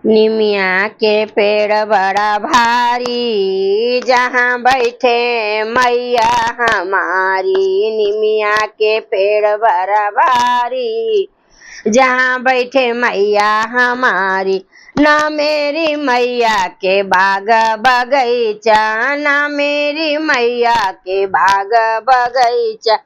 निमिया के पेड़ बड़ा भारी, जहाँ बैठे मैया हमारी। निमिया के पेड़ बड़ा भारी, जहाँ बैठे मैया हमारी। ना मेरी मैया के बाग बगीचा, ना मेरी मैया के बाग बगीचा।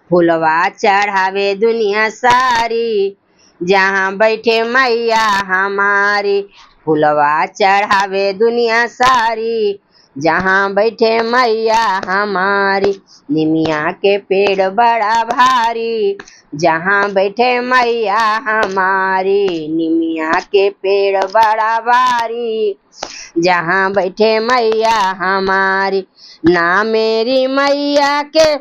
फुलवा चढ़ावे दुनिया सारी, जहाँ बैठे मैया हमारी। फुलवा चढ़ावे दुनिया सारी, जहाँ बैठे मैया हमारी। निमिया के पेड़ बड़ा भारी, जहाँ बैठे मैया हमारी। निमिया के पेड़ बड़ा भारी, जहाँ बैठे मैया हमारी। ना मेरी मैया के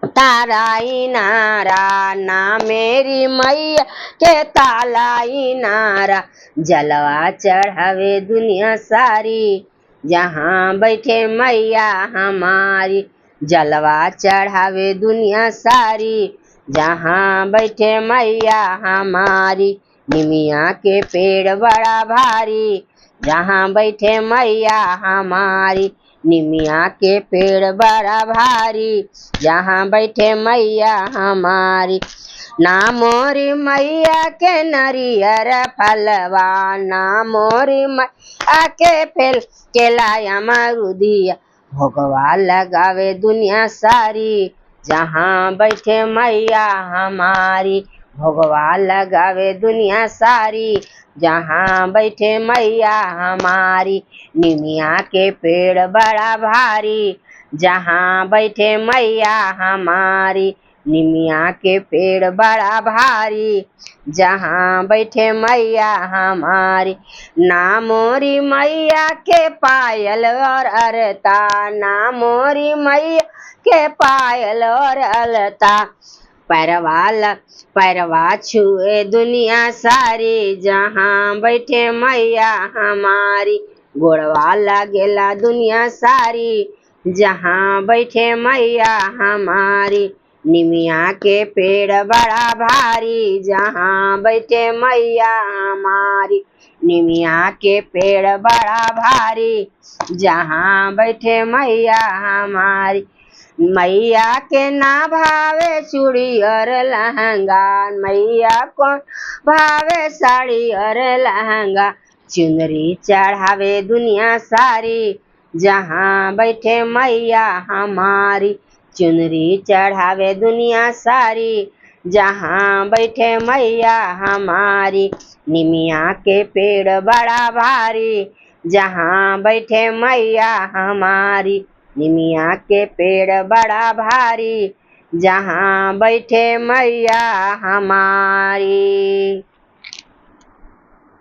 ताराई नारा, ना मेरी मैया के तालाई नारा। जलवा चढ़ावे दुनिया सारी, जहाँ बैठे मैया हमारी। जलवा चढ़ावे दुनिया सारी, जहाँ बैठे मैया हमारी। निमिया के पेड़ बड़ा भारी, जहाँ बैठे मैया हमारी। निमिया के पेड़ बड़ा भारी, जहाँ बैठे मैया हमारी। ना मोरी मैया के नरियर फलवा, ना मोरी मैया के फेल के लाया मरुदिया। भोगवा लगावे दुनिया सारी, जहाँ बैठे मैया हमारी। भोगवा लगावे दुनिया सारी, जहाँ बैठे मैया हमारी। निमिया के पेड़ बड़ा भारी, जहाँ बैठे मैया हमारी। निमिया के पेड़ बड़ा भारी, जहाँ बैठे मैया हमारी। ना मोरी मैया के पायल और अलता, ना मोरी मैया के पायल और अलता। पैरवा छुए दुनिया सारी, जहाँ बैठे मैया हमारी। गोड़वा लागेला दुनिया सारी, जहाँ बैठे मैया हमारी। निमिया के पेड़ बड़ा भारी, जहाँ बैठे मैया हमारी। निमिया के पेड़ बड़ा भारी, जहाँ बैठे मैया हमारी। मैया के ना भावे चूड़ी और लहंगा, मैया को भावे साड़ी और लहंगा। चुनरी चढ़ावे दुनिया सारी, जहाँ बैठे मैया हमारी। चुनरी चढ़ावे दुनिया सारी, जहाँ बैठे मैया हमारी। निमिया के पेड़ बड़ा भारी, जहाँ बैठे मैया हमारी। निमिया के पेड़ बड़ा भारी, जहाँ बैठे मैया हमारी।